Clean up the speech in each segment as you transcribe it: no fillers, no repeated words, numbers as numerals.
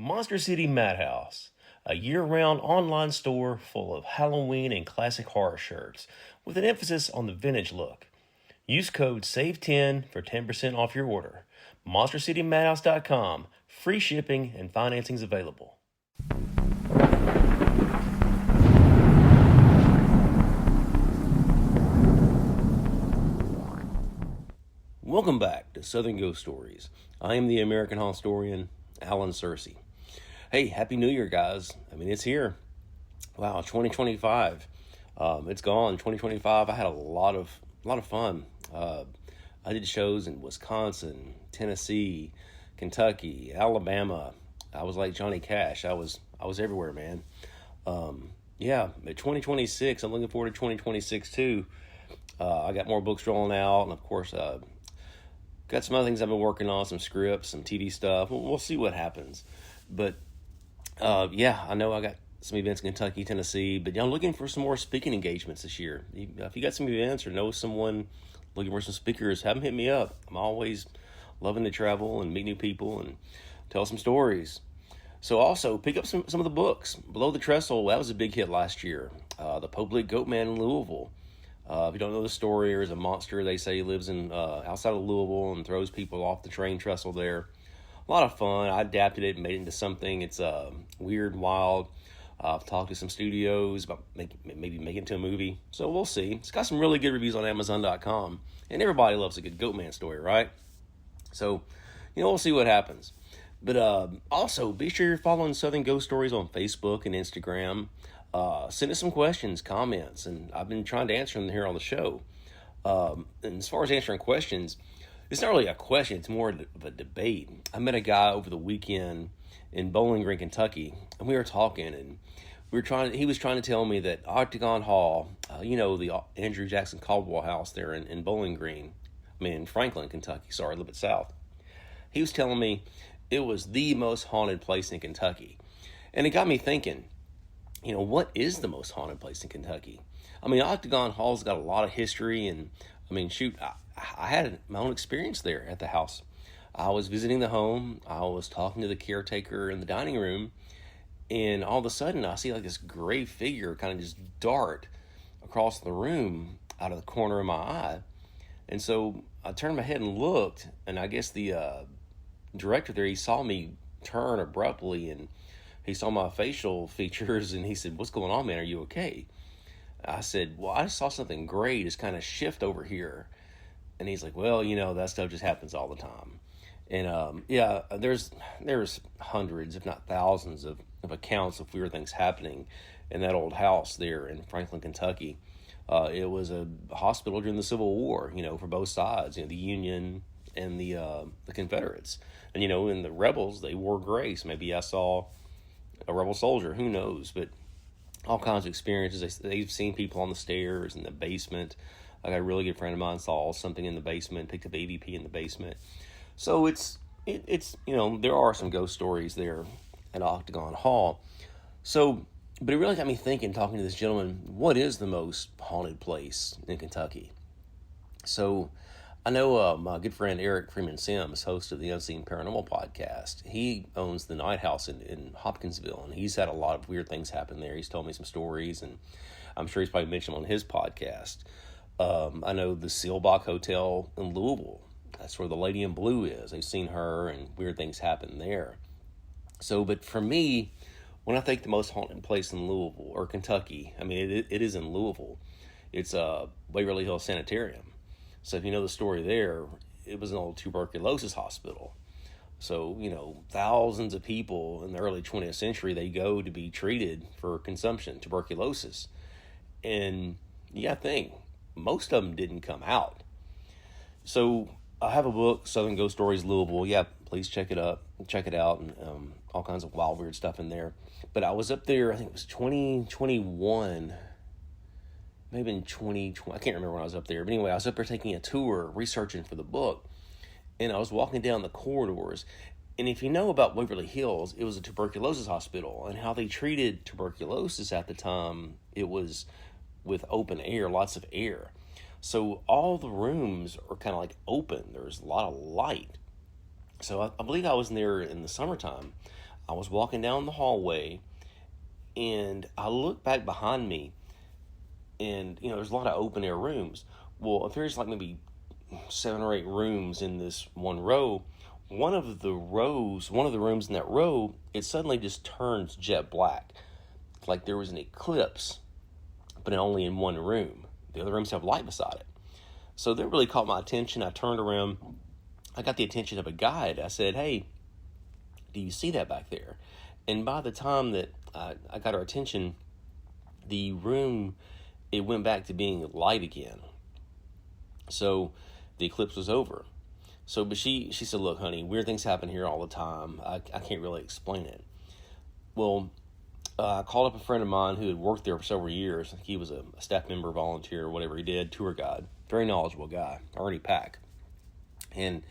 Monster City Madhouse, a year-round online store full of Halloween and classic horror shirts, with an emphasis on the vintage look. Use code SAVE10 for 10% off your order. MonsterCityMadhouse.com. Free shipping and financing's available. Welcome back to Southern Ghost Stories. I am the American historian, Alan Searcy. Hey, Happy New Year, guys. I mean, it's here. Wow, 2025. It's gone. 2025. I had a lot of fun. I did shows in Wisconsin, Tennessee, Kentucky, Alabama. I was like Johnny Cash. I was everywhere, man. But 2026. I'm looking forward to 2026 too. I got more books rolling out, and of course, got some other things I've been working on, some scripts, some TV stuff. We'll see what happens. But I know I got some events in Kentucky, Tennessee, but I'm looking for some more speaking engagements this year. If you got some events or know someone looking for some speakers, have them hit me up. I'm always loving to travel and meet new people and tell some stories. So also pick up some of the books. Below the Trestle, that was a big hit last year. The Public Goat Man in Louisville. If you don't know the story, there's a monster they say lives in outside of Louisville and throws people off the train trestle there. A lot of fun. I adapted it and made it into something. It's weird, wild. I've talked to some studios about maybe make it into a movie. So we'll see. It's got some really good reviews on Amazon.com. And everybody loves a good Goatman story, right? So, we'll see what happens. But also, be sure you're following Southern Ghost Stories on Facebook and Instagram. Send us some questions, comments, and I've been trying to answer them here on the show. And as far as answering questions, it's not really a question, it's more of a debate. I met a guy over the weekend in Bowling Green, Kentucky, and we were talking, and he was trying to tell me that Octagon Hall, the Andrew Jackson Caldwell house there in Bowling Green, in Franklin, Kentucky, sorry, a little bit south. He was telling me it was the most haunted place in Kentucky. And it got me thinking, what is the most haunted place in Kentucky? Octagon Hall's got a lot of history, and I had my own experience there at the house. I was visiting the home. I was talking to the caretaker in the dining room, and all of a sudden I see like this gray figure kind of just dart across the room out of the corner of my eye. And so I turned my head and looked, and I guess the director there, he saw me turn abruptly, and he saw my facial features, and he said, "What's going on, man? Are you okay?" I said, "Well, I saw something gray just kind of shift over here." And he's like, "Well, that stuff just happens all the time." And there's hundreds, if not thousands, of accounts of weird things happening in that old house there in Franklin, Kentucky. It was a hospital during the Civil War, for both sides, the Union and the Confederates. And, and the rebels, they wore gray. So maybe I saw a rebel soldier, who knows? But all kinds of experiences. They've seen people on the stairs, in the basement. I got a really good friend of mine saw something in the basement, picked up AVP in the basement. So it's there are some ghost stories there at Octagon Hall. So, but it really got me thinking, talking to this gentleman, what is the most haunted place in Kentucky? So I know my good friend Eric Freeman Sims, host of the Unseen Paranormal podcast. He owns the Night House in Hopkinsville, and he's had a lot of weird things happen there. He's told me some stories, and I'm sure he's probably mentioned them on his podcast. I know the Seelbach Hotel in Louisville. That's where the Lady in Blue is. They've seen her, and weird things happen there. So, but for me, when I think the most haunted place in Louisville, or Kentucky, it is in Louisville. It's Waverly Hills Sanitarium. So if you know the story there, it was an old tuberculosis hospital. So, thousands of people in the early 20th century, they go to be treated for consumption, tuberculosis. And I think most of them didn't come out. So I have a book, Southern Ghost Stories Louisville. Yeah, please check it out, and all kinds of wild, weird stuff in there. But I was up there, I think it was 2021, maybe in 2020, I can't remember when I was up there. But anyway, I was up there taking a tour, researching for the book, and I was walking down the corridors. And if you know about Waverly Hills, it was a tuberculosis hospital, and how they treated tuberculosis at the time, it was with open air, lots of air. So all the rooms are kind of like open. There's a lot of light. So I believe I was in there in the summertime. I was walking down the hallway, and I looked back behind me, and there's a lot of open air rooms. Well, if there's like maybe 7 or 8 rooms in this one row, one of the rooms in that row, it suddenly just turns jet black, like there was an eclipse, but only in one room. The other rooms have light beside it. So that really caught my attention. I turned around. I got the attention of a guide. I said, "Hey, do you see that back there?" And by the time that I got her attention, the room, it went back to being light again. So the eclipse was over. So, but she said, "Look, honey, weird things happen here all the time. I can't really explain it." Well, I called up a friend of mine who had worked there for several years. He was a staff member, volunteer, whatever he did, tour guide. Very knowledgeable guy, Ernie Pack. And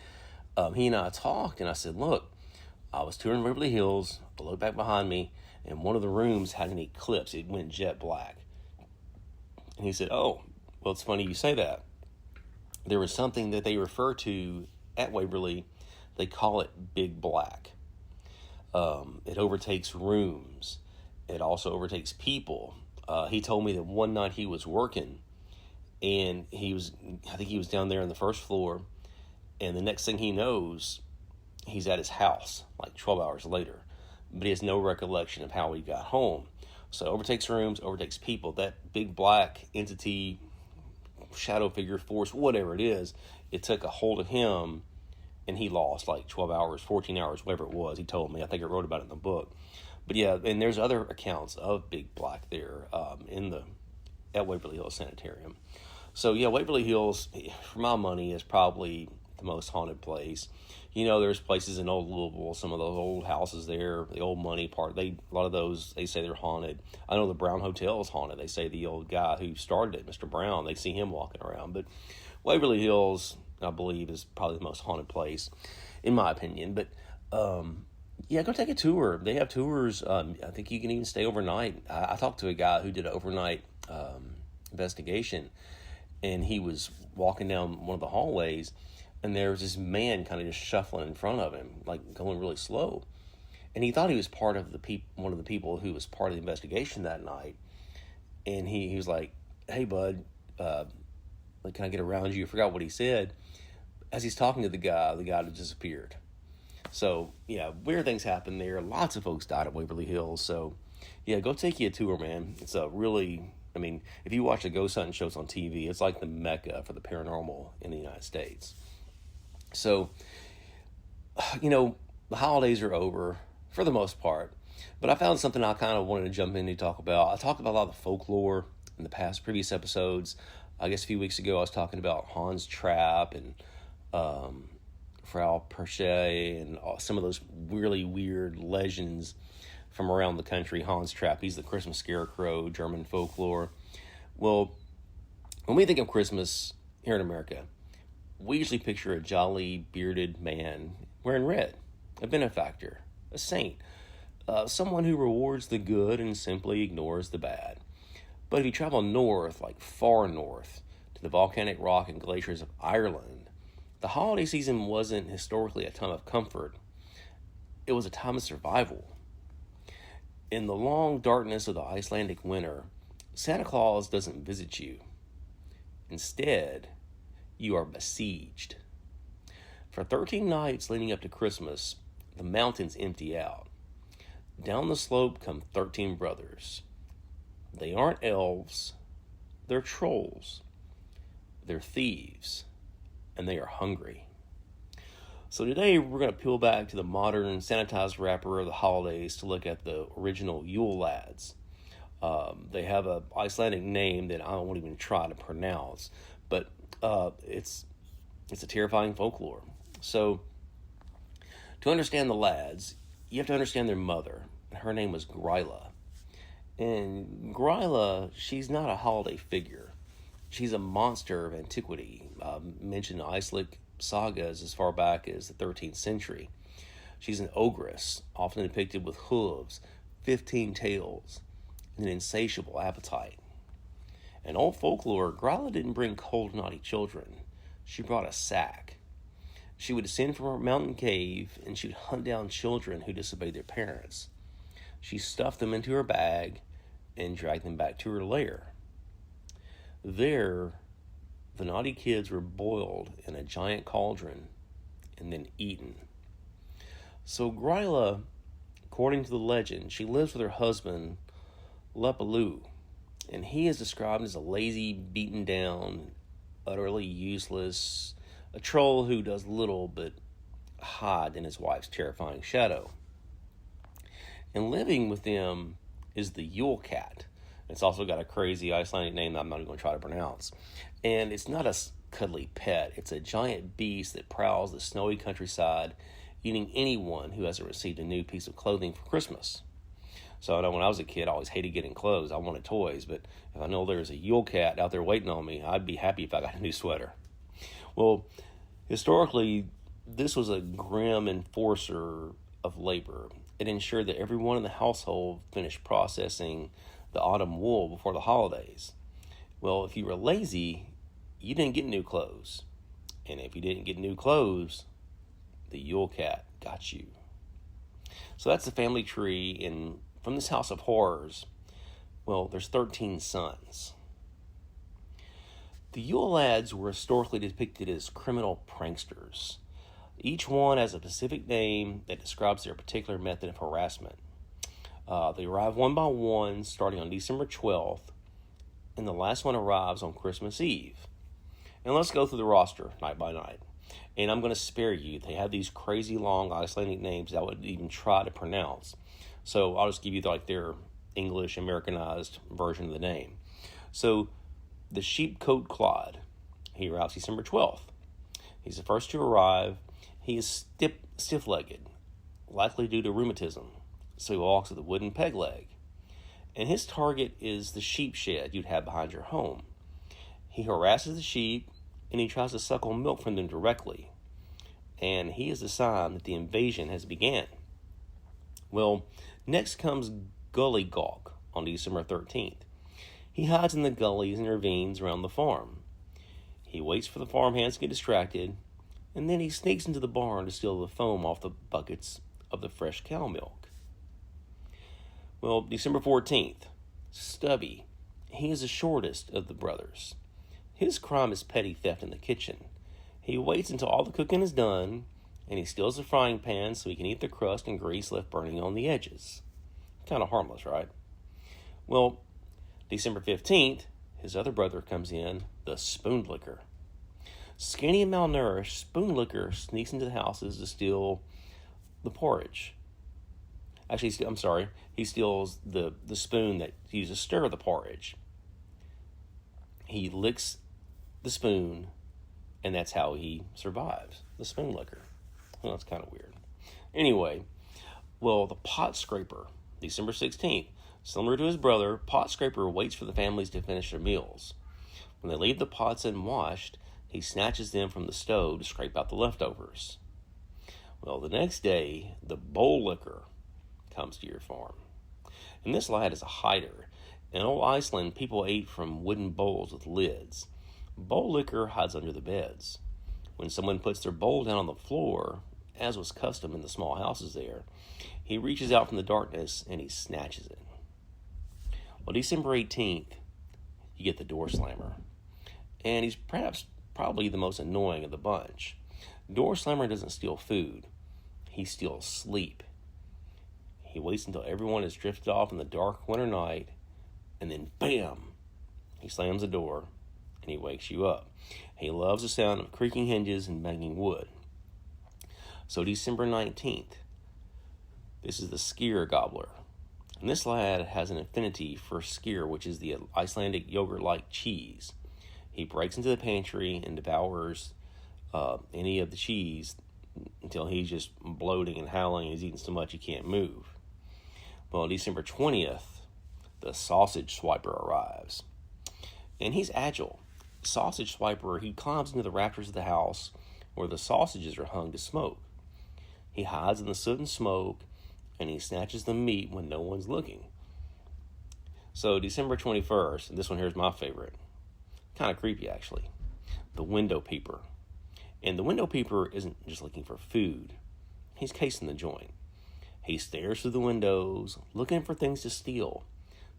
he and I talked, and I said, "Look, I was touring Waverly Hills. I looked back behind me, and one of the rooms had an eclipse. It went jet black." And he said, "Oh, well, it's funny you say that. There was something that they refer to at Waverly. They call it Big Black. It overtakes rooms. It also overtakes people." He told me that one night he was working, and I think he was down there on the first floor, and the next thing he knows, he's at his house like 12 hours later, but he has no recollection of how he got home. So overtakes rooms, overtakes people. That big black entity, shadow figure, force, whatever it is, it took a hold of him, and he lost like 12 hours, 14 hours, whatever it was. He told me. I think I wrote about it in the book. But yeah, and there's other accounts of Big Black there at Waverly Hills Sanitarium. So yeah, Waverly Hills, for my money, is probably the most haunted place. There's places in old Louisville, some of those old houses there, the old money part. A lot of those, they say they're haunted. I know the Brown Hotel is haunted. They say the old guy who started it, Mr. Brown, they see him walking around. But Waverly Hills, I believe, is probably the most haunted place, in my opinion. But yeah, go take a tour. They have tours. I think you can even stay overnight. I talked to a guy who did an overnight investigation, and he was walking down one of the hallways, and there was this man kind of just shuffling in front of him, like going really slow. And he thought he was part of one of the people who was part of the investigation that night. And he was like, "Hey, bud, can I get around you?" I forgot what he said. As he's talking to the guy had disappeared. So, yeah, weird things happen there. Lots of folks died at Waverly Hills. So, yeah, go take you a tour, man. It's a really, if you watch the ghost hunting shows on TV, it's like the mecca for the paranormal in the United States. So, the holidays are over for the most part. But I found something I kind of wanted to jump in and talk about. I talked about a lot of the folklore in the previous episodes. I guess a few weeks ago I was talking about Hans Trap and Frau Perche and some of those really weird legends from around the country. Hans Trap, he's the Christmas scarecrow, German folklore. Well, when we think of Christmas here in America, we usually picture a jolly, bearded man wearing red, a benefactor, a saint, someone who rewards the good and simply ignores the bad. But if you travel north, like far north, to the volcanic rock and glaciers of Ireland, the holiday season wasn't historically a time of comfort. It was a time of survival. In the long darkness of the Icelandic winter, Santa Claus doesn't visit you. Instead, you are besieged. For 13 nights leading up to Christmas, the mountains empty out. Down the slope come 13 brothers. They aren't elves, they're trolls. They're thieves, and they are hungry. So today we're going to peel back to the modern sanitized wrapper of the holidays to look at the original Yule Lads. They have an Icelandic name that I won't even try to pronounce, but it's a terrifying folklore. So to understand the lads, you have to understand their mother. Her name was Grýla. And Grýla, she's not a holiday figure. She's a monster of antiquity, mentioned in Icelandic sagas as far back as the 13th century. She's an ogress, often depicted with hooves, 15 tails, and an insatiable appetite. In old folklore, Grýla didn't bring cold, naughty children. She brought a sack. She would descend from her mountain cave and she would hunt down children who disobeyed their parents. She stuffed them into her bag and dragged them back to her lair. There, the naughty kids were boiled in a giant cauldron and then eaten. So Grýla, according to the legend, she lives with her husband, Lepaloo, and he is described as a lazy, beaten down, utterly useless, a troll who does little but hide in his wife's terrifying shadow. And living with them is the Yule cat. It's also got a crazy Icelandic name that I'm not even going to try to pronounce. And it's not a cuddly pet. It's a giant beast that prowls the snowy countryside, eating anyone who hasn't received a new piece of clothing for Christmas. So I know when I was a kid, I always hated getting clothes. I wanted toys. But if I know there's a Yule cat out there waiting on me, I'd be happy if I got a new sweater. Well, historically, this was a grim enforcer of labor. It ensured that everyone in the household finished processing the autumn wool before the holidays. Well, if you were lazy, you didn't get new clothes. And if you didn't get new clothes, the Yule cat got you. So that's the family tree, and from this house of horrors, well, there's 13 sons. The Yule Lads were historically depicted as criminal pranksters. Each one has a specific name that describes their particular method of harassment. They arrive one by one, starting on December 12th, and the last one arrives on Christmas Eve. And let's go through the roster night by night. And I'm going to spare you. They have these crazy long Icelandic names that I wouldn't even try to pronounce. So I'll just give you their English Americanized version of the name. So the sheepcoat clod, he arrives December 12th. He's the first to arrive. He is stiff-legged, likely due to rheumatism, so he walks with a wooden peg leg. And his target is the sheep shed you'd have behind your home. He harasses the sheep, and he tries to suckle milk from them directly. And he is the sign that the invasion has begun. Well, next comes Gully Gawk on December 13th. He hides in the gullies and ravines around the farm. He waits for the farmhands to get distracted, and then he sneaks into the barn to steal the foam off the buckets of the fresh cow milk. Well, December 14th, Stubby. He is the shortest of the brothers. His crime is petty theft in the kitchen. He waits until all the cooking is done, and he steals the frying pan so he can eat the crust and grease left burning on the edges. Kind of harmless, right? Well, December 15th, his other brother comes in, the Spoonlicker. Skinny and malnourished, Spoonlicker sneaks into the houses to steal the porridge. Actually, I'm sorry, he steals the spoon that he uses to stir the porridge. He licks the spoon, and that's how he survives, the Spoonlicker. Well, that's kind of weird. Anyway, well, the Pot Scraper, December 16th. Similar to his brother, Pot Scraper waits for the families to finish their meals. When they leave the pots unwashed, he snatches them from the stove to scrape out the leftovers. Well, the next day, the Bowl Licker comes to your farm. And this lad is a hider. In old Iceland, people ate from wooden bowls with lids. Bowl Licker hides under the beds. When someone puts their bowl down on the floor, as was custom in the small houses there, he reaches out from the darkness and he snatches it. Well, December 18th, you get the Door Slammer. And he's probably the most annoying of the bunch. Door Slammer doesn't steal food. He steals sleep. He waits until everyone has drifted off in the dark winter night, and then bam, he slams the door and he wakes you up. He loves the sound of creaking hinges and banging wood. So December 19th, this is the Skyr Gobbler. And this lad has an affinity for skyr, which is the Icelandic yogurt-like cheese. He breaks into the pantry and devours any of the cheese until he's just bloating and howling. He's eating so much he can't move. Well, on December 20th, the Sausage Swiper arrives. And he's agile. Sausage Swiper, he climbs into the rafters of the house where the sausages are hung to smoke. He hides in the soot and smoke, and he snatches the meat when no one's looking. So December 21st, and this one here is my favorite. Kind of creepy, actually. The Window-Peeper. And the Window-Peeper isn't just looking for food. He's casing the joint. He stares through the windows, looking for things to steal,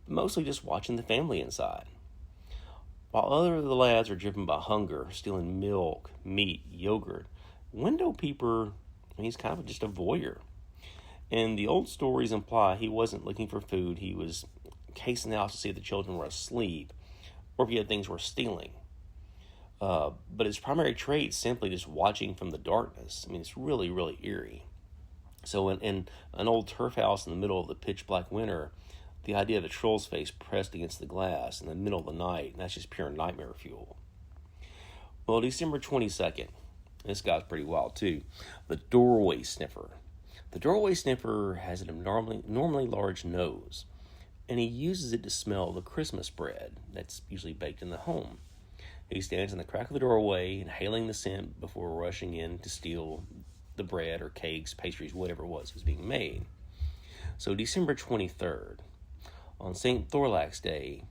but mostly just watching the family inside. While other of the lads are driven by hunger, stealing milk, meat, yogurt, Window-Peeper, he's kind of just a voyeur. And the old stories imply he wasn't looking for food, he was casing the house to see if the children were asleep, or if he had things worth stealing. But his primary trait is simply just watching from the darkness. I mean, it's really, really eerie. So in an old turf house in the middle of the pitch black winter, the idea of a troll's face pressed against the glass in the middle of the night, that's just pure nightmare fuel. Well, December 22nd, this guy's pretty wild too, the doorway sniffer. The doorway sniffer has an abnormally large nose, and he uses it to smell the Christmas bread that's usually baked in the home. He stands in the crack of the doorway, inhaling the scent before rushing in to steal the bread or cakes, pastries, whatever it was being made. So December 23rd, on St. Thorlak's Day,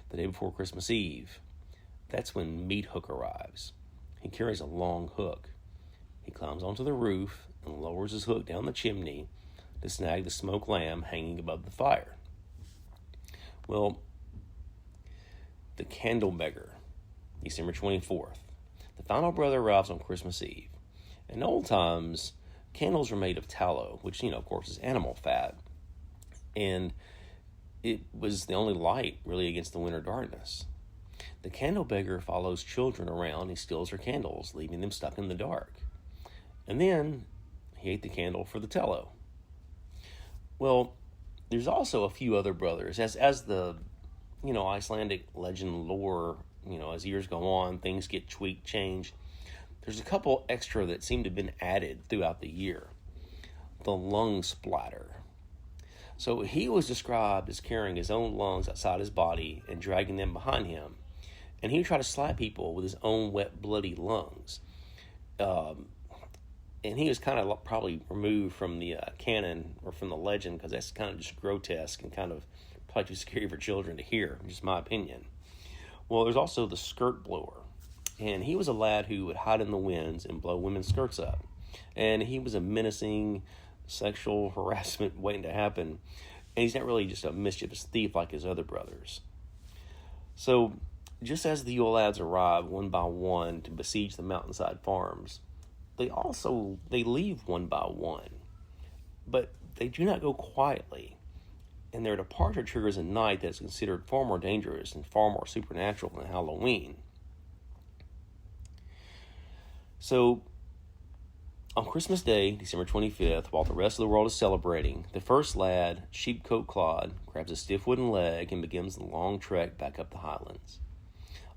the day before Christmas Eve, that's when Meat Hook arrives. He carries a long hook. He climbs onto the roof and lowers his hook down the chimney to snag the smoked lamb hanging above the fire. Well, the candle beggar, December 24th. The final brother arrives on Christmas Eve. In old times, candles were made of tallow, which, of course, is animal fat. And it was the only light, really, against the winter darkness. The candle beggar follows children around. He steals their candles, leaving them stuck in the dark. And then he ate the candle for the tallow. Well, there's also a few other brothers. As the, Icelandic legend lore, as years go on, things get tweaked, changed. There's a couple extra that seem to have been added throughout the year. The lung splatter. So he was described as carrying his own lungs outside his body and dragging them behind him. And he would try to slap people with his own wet, bloody lungs. And he was kind of probably removed from the canon or from the legend because that's kind of just grotesque and kind of probably too scary for children to hear, just my opinion. Well, there's also the skirt blower. And he was a lad who would hide in the winds and blow women's skirts up. And he was a menacing sexual harassment waiting to happen. And he's not really just a mischievous thief like his other brothers. So, just as the Yule Lads arrive one by one to besiege the mountainside farms, they leave one by one. But they do not go quietly. And their departure triggers a night that is considered far more dangerous and far more supernatural than Halloween. So, on Christmas Day, December 25th, while the rest of the world is celebrating, the first lad, Sheepcoat Clod, grabs a stiff wooden leg and begins the long trek back up the highlands.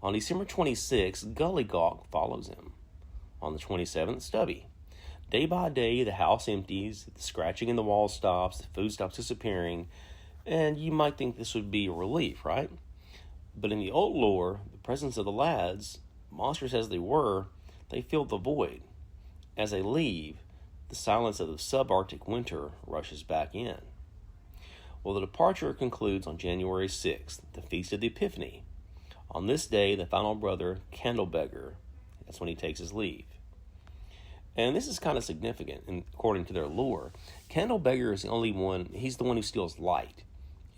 On December 26th, Gullygawk follows him. On the 27th, Stubby. Day by day, the house empties, the scratching in the wall stops, the food stops disappearing, and you might think this would be a relief, right? But in the old lore, the presence of the lads, monsters as they were, they filled the void. As they leave, the silence of the subarctic winter rushes back in. Well, the departure concludes on January 6th, the Feast of the Epiphany. On this day, the final brother, Candlebeggar, that's when he takes his leave. And this is kind of significant, according to their lore. Candlebeggar is the only one, he's the one who steals light.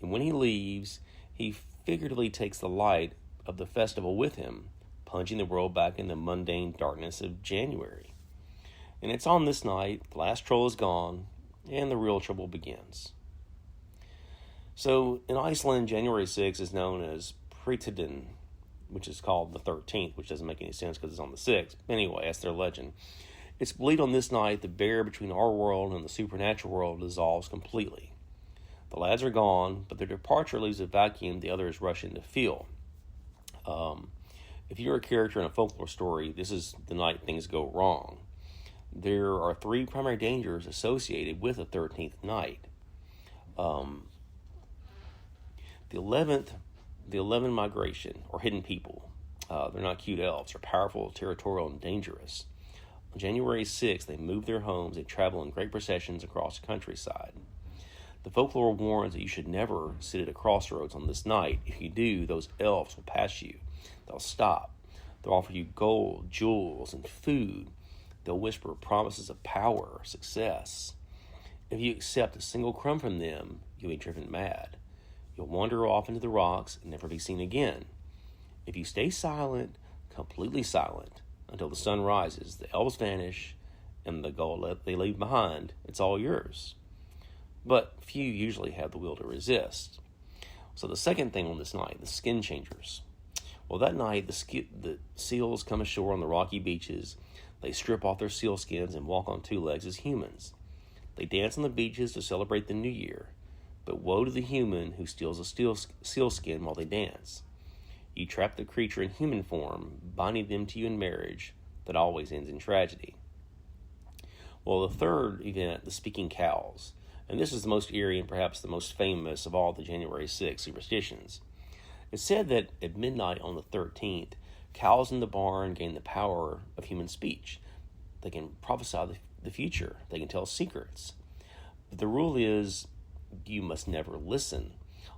And when he leaves, he figuratively takes the light of the festival with him, plunging the world back in the mundane darkness of January. And it's on this night, the last troll is gone, and the real trouble begins. So, in Iceland, January 6th is known as Pritidin, which is called the 13th, which doesn't make any sense because it's on the 6th. Anyway, that's their legend. It's believed on this night the barrier between our world and the supernatural world dissolves completely. The lads are gone, but their departure leaves a vacuum the others rush in to fill. If you're a character in a folklore story, this is the night things go wrong. There are 3 primary dangers associated with the 13th night. The 11 migration, or hidden people. They're not cute elves. They're powerful, territorial, and dangerous. On January 6th, they move their homes and travel in great processions across the countryside. The folklore warns that you should never sit at a crossroads on this night. If you do, those elves will pass you. They'll stop. They'll offer you gold, jewels, and food. They'll whisper promises of power, success. If you accept a single crumb from them, you'll be driven mad. You'll wander off into the rocks and never be seen again. If you stay silent, completely silent, until the sun rises, the elves vanish, and the gold they leave behind, it's all yours. But few usually have the will to resist. So the second thing on this night, the skin changers. Well, that night, the seals come ashore on the rocky beaches. They strip off their seal skins and walk on two legs as humans. They dance on the beaches to celebrate the new year. But woe to the human who steals a seal skin while they dance. You trap the creature in human form, binding them to you in marriage that always ends in tragedy. Well, the third event, the speaking cows. And this is the most eerie and perhaps the most famous of all the January 6th superstitions. It's said that at midnight on the 13th, cows in the barn gain the power of human speech. They can prophesy the future. They can tell secrets. But the rule is you must never listen.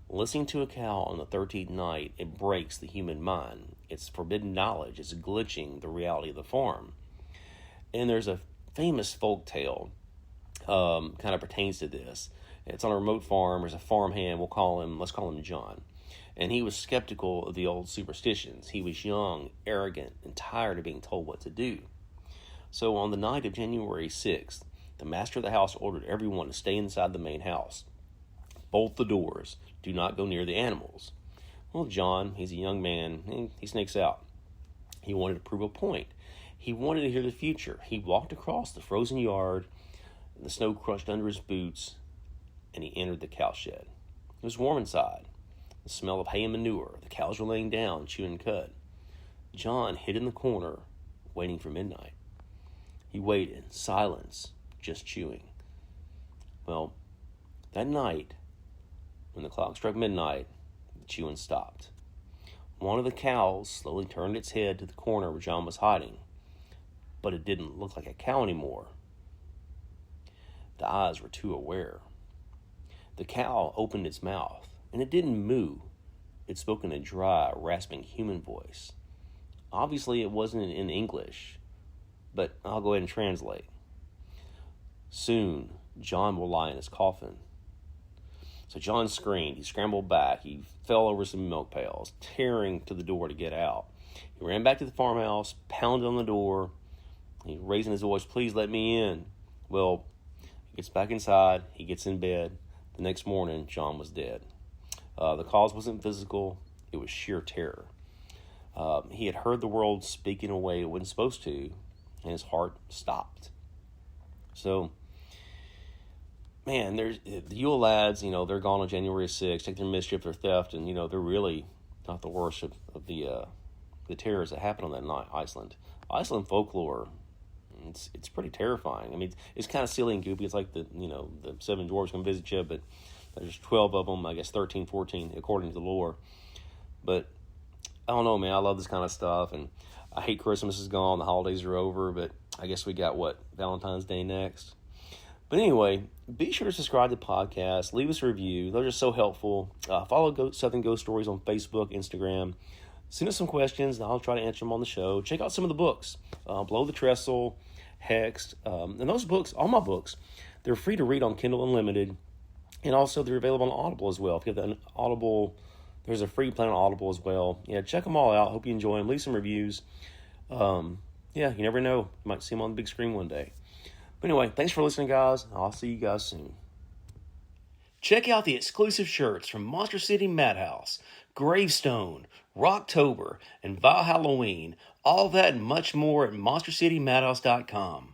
Listening to a cow on the 13th night, it breaks the human mind. It's forbidden knowledge. It's glitching the reality of the farm. And there's a famous folk tale kind of pertains to this. It's on a remote farm. There's a farmhand. Let's call him John. And he was skeptical of the old superstitions. He was young, arrogant, and tired of being told what to do. So on the night of January 6th, the master of the house ordered everyone to stay inside the main house. Bolt the doors. Do not go near the animals. Well, John, he's a young man. He sneaks out. He wanted to prove a point. He wanted to hear the future. He walked across the frozen yard. The snow crushed under his boots, and he entered the cow shed. It was warm inside. The smell of hay and manure. The cows were laying down, chewing cud. John hid in the corner, waiting for midnight. He waited, silence, just chewing. Well, that night, when the clock struck midnight, the chewing stopped. One of the cows slowly turned its head to the corner where John was hiding, but it didn't look like a cow anymore. The eyes were too aware. The cow opened its mouth, and it didn't moo. It spoke in a dry, rasping human voice. Obviously, it wasn't in English, but I'll go ahead and translate. Soon, John will lie in his coffin. So John screamed. He scrambled back. He fell over some milk pails, tearing to the door to get out. He ran back to the farmhouse, pounded on the door. He raising his voice, "Please let me in." Well, gets back inside, he gets in bed. The next morning, John was dead. The cause wasn't physical, it was sheer terror. He had heard the world speak in a way it wasn't supposed to, and his heart stopped. So, man, there's the Yule Lads, they're gone on January 6th, take their mischief, their theft, and, they're really not the worst of the terrors that happened on that night, Iceland. Iceland folklore, it's pretty terrifying. I mean, it's kind of silly and goofy. It's like the seven dwarves come visit you, but there's 12 of them, I guess 13, 14, according to the lore. But I don't know, man. I love this kind of stuff, and I hate Christmas is gone. The holidays are over, but I guess we got, Valentine's Day next. But anyway, be sure to subscribe to the podcast. Leave us a review. Those are so helpful. Follow Southern Ghost Stories on Facebook, Instagram. Send us some questions, and I'll try to answer them on the show. Check out some of the books. Below the Trestle, Hexed. And those books, all my books, they're free to read on Kindle Unlimited. And also, they're available on Audible as well. If you have the Audible, there's a free plan on Audible as well. Yeah, check them all out. Hope you enjoy them. Leave some reviews. You never know. You might see them on the big screen one day. But anyway, thanks for listening, guys. I'll see you guys soon. Check out the exclusive shirts from Monster City Madhouse, Gravestone, Rocktober, and Val Halloween. All that and much more at MonsterCityMadhouse.com.